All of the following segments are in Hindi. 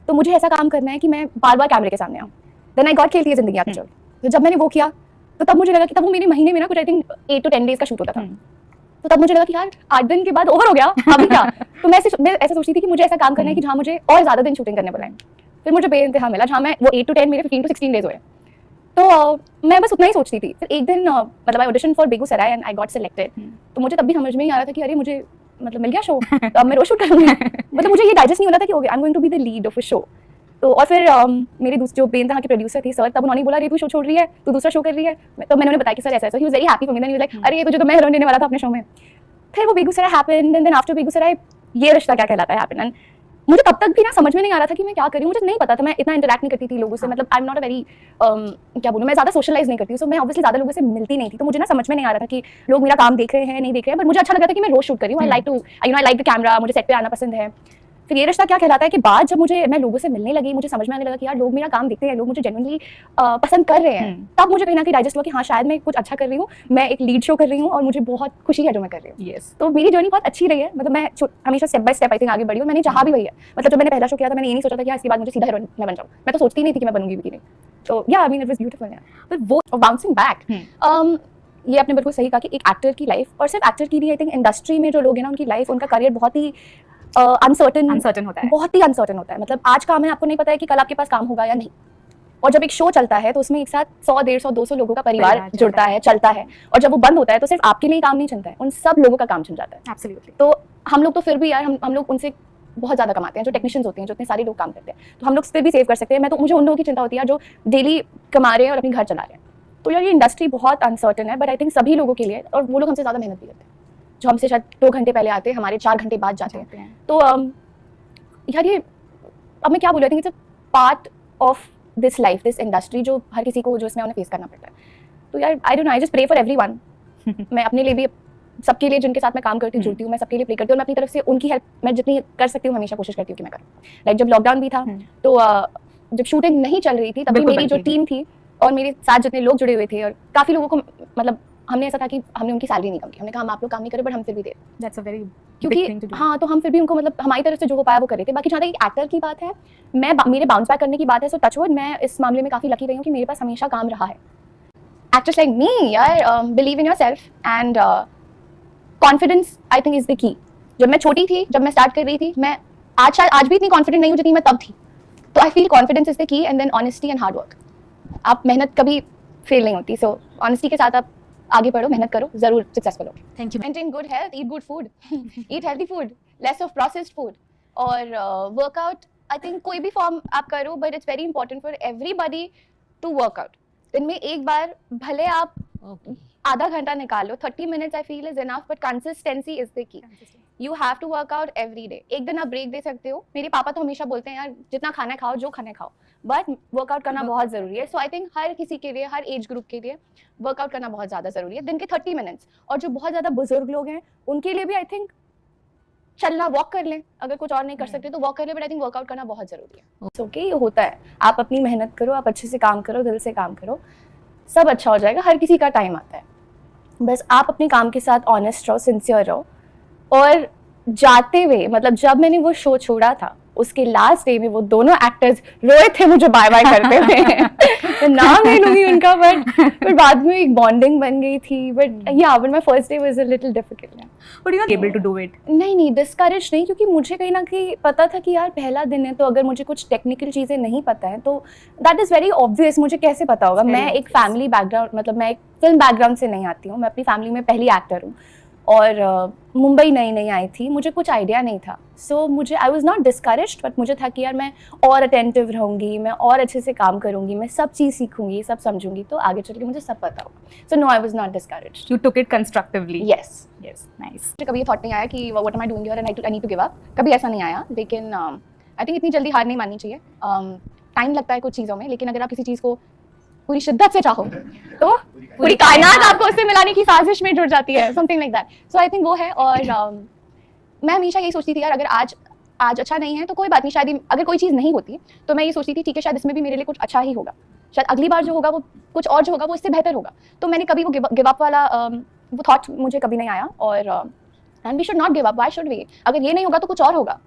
तो मुझे ऐसा काम करना है कि मैं बार बार कैमरे के सामने आऊँ। देन आई गॉट खेलती है जिंदगी आपकी। तो जब मैंने वो किया तो तब मुझे लगा कि तब वो मेरे महीने में ना कुछ आई थिंक 8 to 10 डेज का शूट होता था। तो तब मुझे लगा कि यार 8 दिन के बाद ओवर हो गया, अभी क्या। तो मैं ऐसा सोचती थी कि मुझे ऐसा काम करना है कि जहाँ मुझे और ज़्यादा दिन शूटिंग करने बुलाएं। फिर मुझे बेइंतहा मिला जहाँ मैं वो 8 to 10 मेरे 15 to 16 डेज हुए। तो मैं बस उतना ही सोचती थी। फिर एक दिन मतलब I audition for Begusarai and I got selected. तो मुझे तब भी समझ में नहीं आ रहा था कि अरे मुझे मतलब मिल गया शो, तो अब मैं रोज शूट करूँगी। मतलब मुझे ये डाइजेस्ट नहीं हो रहा था कि I am going to be the lead of a show. तो और फिर मेरे जो बेइंतहा के प्रोड्यूसर थे सर, तब उन्होंने बोला अरे तू शो छोड़ रही है, तू दूसरा शो कर रही है। तो मैंने उन्हें बताया कि सर ऐसा। He was very happy for me. Then he was like अरे ये तुझे तो मैं हीरोइन देने वाला था अपने शो में। फिर वो Begusarai happened and then after Begusarai ये रिश्ता क्या कहलाता है हैपेंड। एंड मुझे तब तक भी ना समझ में नहीं आ रहा था कि मैं क्या कर रही हूँ। मुझे नहीं पता था, मैं इतना इंटरेक्ट नहीं करती थी लोगों से। मतलब I am not a very क्या बोलूँ, मैं ज़्यादा सोशलाइज नहीं करती हूँ। सो मैं ऑब्वियसली ज़्यादा लोगों से मिलती नहीं थी। तो मुझे ना समझ में नहीं आ रहा था कि लोग मेरा काम देख रहे हैं नहीं देख रहे हैं। बट मुझे अच्छा लगा था कि मैं रोज शूट कर रही हूँ। I like to I like the camera, मुझे सेट पे आना पसंद है। फिर ये रिश्ता क्या कहलाता है कि बाद जब मैं लोगों से मिलने लगी, मुझे समझ में आने लगा कि यार लोग मेरा काम देखते हैं, लोग मुझे जेन्युइनली पसंद कर रहे हैं। तब मुझे कहीं ना कहीं डाइजेस्ट हुआ कि हाँ शायद मैं कुछ अच्छा कर रही हूँ, मैं एक लीड शो कर रही हूँ और मुझे बहुत खुशी है जो मैं कर रही हूँ। yes. तो मेरी जर्नी बहुत अच्छी रही है। मतलब मैं हमेशा step by step I think आगे बढ़ी हूँ। मैंने चाहा भी वही है। मतलब जब मैंने पहला शो किया था मैंने ये नहीं सोचा था कि इसके बाद मुझे सीधा हीरोइन में बन जाऊँ। मैं तो सोचती नहीं थी कि मैं बनूंगी भी नहीं। तो या I mean it was beautiful. पर वो बाउंसिंग बैक, ये आपने बिल्कुल सही कहा कि एक एक्टर की लाइफ, और सिर्फ एक्टर की नहीं, आई थिंक इंडस्ट्री में जो लोग हैं ना उनकी लाइफ, उनका करियर बहुत ही अनसर्टन होता है, बहुत ही अनसर्टन होता है। मतलब आज काम है, आपको नहीं पता है कि कल आपके पास काम होगा या नहीं। और जब एक शो चलता है तो उसमें एक साथ 100, 150, 200 लोगों का परिवार जुड़ता है, चलता है। और जब वो बंद होता है तो सिर्फ आपके लिए काम नहीं चलता है, उन सब लोगों का काम चल जाता है। एब्सोल्युटली। तो हम लोग तो फिर भी यार हम लोग उनसे बहुत ज़्यादा कमाते हैं, जो टेक्नीशियंस होते हैं, जो इतने सारे लोग काम करते हैं। तो हम लोग फिर भी सेव कर सकते हैं। मुझे उन लोगों की चिंता होती है जो डेली कमा रहे हैं और अपनी घर चला रहे हैं। तो यार ये इंडस्ट्री बहुत अनसर्टन है, बट आई थिंक सभी लोगों के लिए, और वो लोग हमसे ज़्यादा मेहनत भी करते हैं। जो हमसे शायद 2 घंटे पहले आते हैं, हमारे 4 घंटे बाद जाते हैं। तो यार ये अब मैं क्या बोलूँ, I think it's a part of this life, this industry, जो हर किसी को जो इसमें उन्हें फेस करना पड़ता है। तो यार I don't know, I just pray for everyone. मैं अपने लिए भी, सबके लिए जिनके साथ मैं काम करती हूँ, जुड़ती हूँ, मैं सबके लिए प्रे करती हूँ। और मैं अपनी तरफ से उनकी हेल्प मैं जितनी कर सकती हूँ हमेशा कोशिश करती हूँ कि मैं करूँ। लाइक जब लॉकडाउन भी था तो जब शूटिंग नहीं चल रही थी तभी मेरी जो टीम थी और मेरे साथ जितने लोग जुड़े हुए थे, और काफ़ी लोगों को मतलब हमने ऐसा था कि हमने उनकी सैलरी नहीं कम की। हमने कहा हम आप लोग काम नहीं करें बट हम फिर भी दे, दैट्स अ वेरी क्योंकि हाँ, तो हम फिर भी उनको मतलब हमारी तरफ से जो हो पाया वो कर रहे थे। बाकी जहाँ तक एक एक्टर की बात है, मेरे बाउंस बैक करने की बात है, सो टचवुड मैं इस मामले में काफ़ी लकी रही हूँ कि मेरे पास हमेशा काम रहा है। एक्टर्स लाइक मी यार, believe in yourself and confidence I think is the की। जब मैं छोटी थी, जब मैं स्टार्ट कर रही थी, मैं आज भी इतनी कॉन्फिडेंट नहीं हूँ जितनी मैं तब थी। तो I feel confidence is the key and then honesty and hard work. आप मेहनत कभी फेल नहीं होती। सो ऑनेस्टी के साथ आप आगे बढ़ो, मेहनत करो, जरूर सक्सेसफुल हो। Thank you. Maintain good health, eat good food, eat healthy food, less of processed food, और वर्कआउट आई थिंक कोई भी फॉर्म आप करो, but it's very important for everybody to workout. दिन में एक बार, भले आप आधा घंटा निकालो, 30 minutes I feel is enough, but consistency is the key. You have to work out every day. एक दिन आप ब्रेक दे सकते हो। मेरे पापा तो हमेशा बोलते हैं यार जितना खाना खाओ, जो खाना खाओ, बट वर्कआउट करना बहुत जरूरी है। सो आई थिंक हर किसी के लिए, हर एज ग्रुप के लिए वर्कआउट करना बहुत ज़्यादा ज़रूरी है। दिन के 30 मिनट्स। और जो बहुत ज़्यादा बुजुर्ग लोग हैं उनके लिए भी आई थिंक चलना, वॉक कर लें, अगर कुछ और नहीं कर सकते तो वॉक कर लें, बट आई थिंक वर्कआउट करना बहुत ज़रूरी है। इट्स ओके, ये होता है। आप अपनी मेहनत करो, आप अच्छे से काम करो, दिल से काम करो, सब अच्छा हो जाएगा। हर किसी का टाइम आता है, बस आप अपने काम के साथ ऑनेस्ट रहो, सिंसियर रहो। और जाते हुए, मतलब जब मैंने वो शो छोड़ा था उसके लास्ट डे में वो दोनों एक्टर्स रोए थे मुझे बाय बाय करते हुए। तो नाम नहीं लूंगी उनका, बट बाद में एक बॉन्डिंग बन गई थी। But my first day was a little difficult. But you are able to do it. नहीं डिस्करेज नहीं, क्योंकि मुझे कहीं ना कहीं पता था कि यार पहला दिन है, तो अगर मुझे कुछ टेक्निकल चीज़ें नहीं पता है तो दैट इज़ वेरी ऑब्वियस। मुझे कैसे पता होगा? मैं एक फैमिली बैकग्राउंड, मतलब मैं एक फिल्म बैकग्राउंड से नहीं आती हूँ। मैं अपनी फैमिली में पहली एक्टर हूँ और मुंबई नई आई थी, मुझे कुछ आइडिया नहीं था। सो मुझे आई वॉज नॉट डिस्करेज्ड, बट मुझे था कि यार मैं और अटेंटिव रहूँगी, मैं और अच्छे से काम करूँगी, मैं सब चीज़ सीखूंगी, सब समझूंगी, तो आगे चल के मुझे सब पता होगा। So no, I was not discouraged. You took it constructively. Yes yes, nice. मुझे कभी ये थॉट नहीं आया कि what am I doing here and I need to give up. कभी ऐसा नहीं आया। लेकिन आई थिंक इतनी जल्दी हार नहीं माननी चाहिए। टाइम लगता है कुछ चीज़ों में, लेकिन अगर आप किसी चीज़ को पूरी शिद्दत से चाहो तो पूरी कायनात आपको उससे मिलाने की साजिश में जुड़ जाती है, something like that. So I think वो है। और मैं हमेशा यही सोचती थी यार अगर आज अच्छा नहीं है तो कोई बात नहीं, शायद अगर कोई चीज़ नहीं होती तो मैं ये सोचती थी ठीक है शायद इसमें भी मेरे लिए कुछ अच्छा ही होगा, शायद अगली बार जो होगा वो कुछ और जो होगा वो इससे बेहतर होगा। तो मैंने कभी वो गिव अप वाला वो थॉट मुझे कभी नहीं आया। और and we should not give up, why should we? अगर ये नहीं होगा तो कुछ और होगा।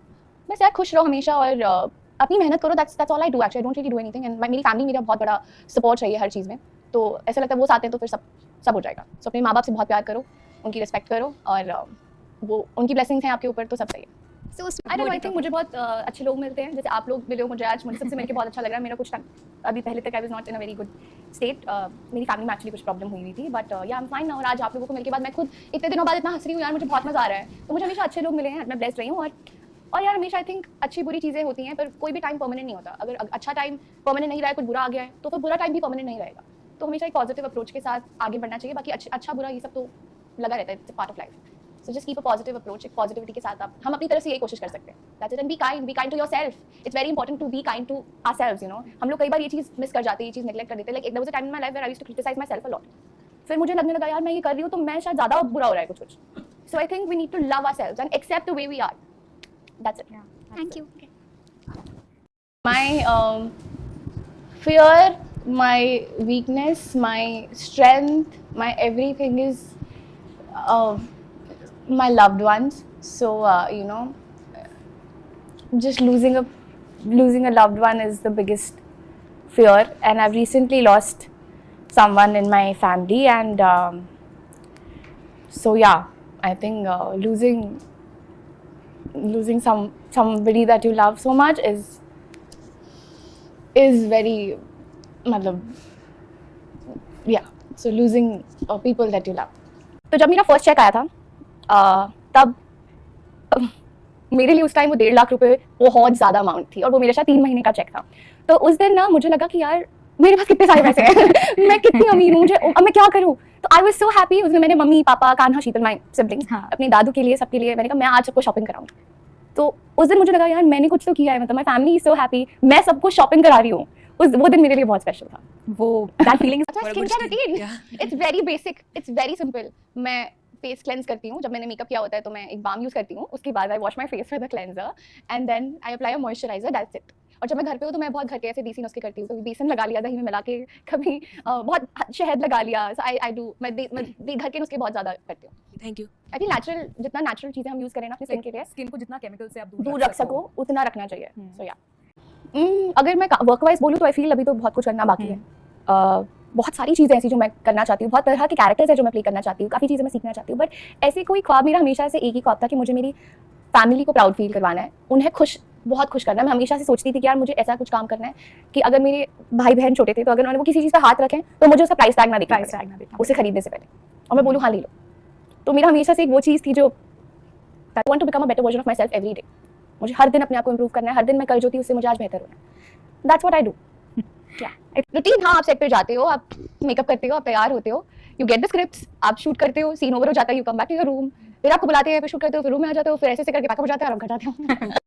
बस यार खुश रहो हमेशा और अपनी मेहनत करो, that's all I do actually. I don't really do anything and मेरी फैमिली मेरा बहुत बड़ा सपोर्ट चाहिए हर चीज़ में, तो ऐसा लगता है वो साथ हैं तो फिर सब हो जाएगा. So अपने माँ बाप से बहुत प्यार करो, उनकी रिस्पेक्ट करो और वो उनकी ब्लेसिंग्स हैं आपके ऊपर तो सब सही है. So I think मुझे बहुत अच्छे लोग मिलते हैं, जैसे आप लोग मिले हो मुझे आज, मुझे सबसे मिलकर बहुत अच्छा लग रहा है. मेरा कुछ टाइम अभी पहले तक I was not in a very good state, मेरी फैमिली में एक्चुअली कुछ प्रॉब्लम हुई थी, बट या आई एम फाइन नाउ. और आज आप लोगों को मिलके बाद मैं खुद इतने दिनों बाद इतना हंस रही हूँ यार, मुझे बहुत मज़ा आ रहा है. तो मुझे हमेशा अच्छे लोग मिले हैं, मैं ब्लेस्ड रही हूँ. और यार हमेशा आई थिंक अच्छी बुरी चीज़ें होती हैं, पर कोई भी टाइम परमानेंट नहीं होता. अगर अच्छा टाइम परमानेंट नहीं रहा है, कुछ बुरा आ गया है, तो फिर बुरा टाइम भी परमानेंट नहीं रहेगा. तो हमेशा एक पॉजिटिव अप्रोच के साथ आगे बढ़ना चाहिए. बाकी अच्छा बुरा ये सब तो लगा रहता है, it's part of life. So just keep a positive approach, एक पॉजिटिविटी के साथ हम अपनी तरफ से यही कोशिश कर सकते हैं. That's it. And be kind to yourself. It's very important to be kind to ourselves, you know. हम लोग कई बार ये चीज़ मिस कर जाते हैं, ये चीज़ नेगलेक्ट कर देते हैं. Like there was a time in my life where I used to criticise myself a lot. फिर मुझे लगने लगा यार मैं ये कर रही हूँ तो मैं शायद ज़्यादा बुरा हो रहा है कुछ. So I think we need to love ourselves and accept the way we are. That's it. thank you. My fear, my weakness, my strength, my everything is my loved ones. So you know, just losing a loved one is the biggest fear, and I've recently lost someone in my family, and so yeah, I think losing somebody that you love so much is very so losing people that you love. तो जब मेरा फर्स्ट चेक आया था तब मेरे लिए उस टाइम वो 1.5 लाख रुपए बहुत ज़्यादा अमाउंट थी, और वो मेरे साथ 3 महीने का चेक था. तो उस दिन ना मुझे लगा कि यार मेरे पास कितने सारे पैसे हैं मैं कितनी अमीर हूँ, मुझे अब मैं क्या करूँ. तो आई वाज सो हैप्पी. उस दिन मैंने mummy papa Kanha Sheetal my siblings अपने दादू के लिए सबके लिए मैंने कहा मैं आज सबको शॉपिंग कराऊंगी. तो उस दिन मुझे लगा यार मैंने कुछ तो किया है, मतलब my family is so happy, मैं सबको शॉपिंग करा रही हूँ. वो दिन मेरे लिए बहुत स्पेशल था. वो that feeling is अच्छा, skin care routine it's very basic, it's very simple. मैं फेस क्लेंस करती हूँ. जब मैंने मेकअप किया होता है तो मैं एक बाम यूज करती हूँ. उसके बाद I wash my face with the cleanser and then I apply a moisturiser. That's it. और जब मैं घर पे हूँ तो मैं बहुत घर के ऐसे देसी नुस्खे करती हूँ. कभी बेसन लगा लिया दही में मिला के, कभी बहुत शहद लगा लिया. आई डू मैं घर के नुस्खे बहुत ज़्यादा करती हूँ. Thank you. I think natural, जितना नेचुरल चीज़ें हम यूज़ करें ना अपने स्किन के लिए, स्किन को जितना केमिकल से आप दूर रख सको उतना रखना चाहिए. सो या अगर मैं वर्क वाइज बोलूँ तो आई फील अभी तो बहुत कुछ करना बाकी है. बहुत सारी चीज़ें ऐसी जो मैं करना चाहती हूँ, बहुत तरह के कैरेक्टर्स है जो मैं प्ले करना चाहती हूँ, काफ़ी चीज़ें मैं सीखना चाहती हूँ. बट ऐसे कोई ख्वाब मेरा हमेशा से एक ही ख्वाब था कि मुझे मेरी फैमिली को प्राउड फील करवाना है, उन्हें बहुत खुश करना है. मैं हमेशा से सोचती थी कि यार मुझे ऐसा कुछ काम करना है कि अगर मेरे भाई बहन छोटे थे तो अगर उन्होंने वो किसी चीज़ पर हाथ रखें तो मुझे उसका प्राइस टैग ना दिखे उसे खरीदने से पहले, और मैं बोलूँ हाँ ले लो. तो मेरा हमेशा से एक वो चीज़ थी जो I want to become a better version of myself every day. मुझे हर दिन अपने आप को इम्प्रूव करना है. हर दिन मैं कल जो थी उससे मुझे आज बेहतर होना है. That's what I do. Routine, हाँ आप सेट पे जाते हो, आप मेकअप करते हो, आप तैयार होते हो, यू गेट द स्क्रिप्ट्स, आप शूट करते हो, सीन ओवर हो जाता है, you come back to your room, फिर आपको बुलाते हैं, फिर शूट करते हो, फिर रूम में आ जाते हो, फिर ऐसे करके पैकअप हो जाता है और आप घर जाते हो.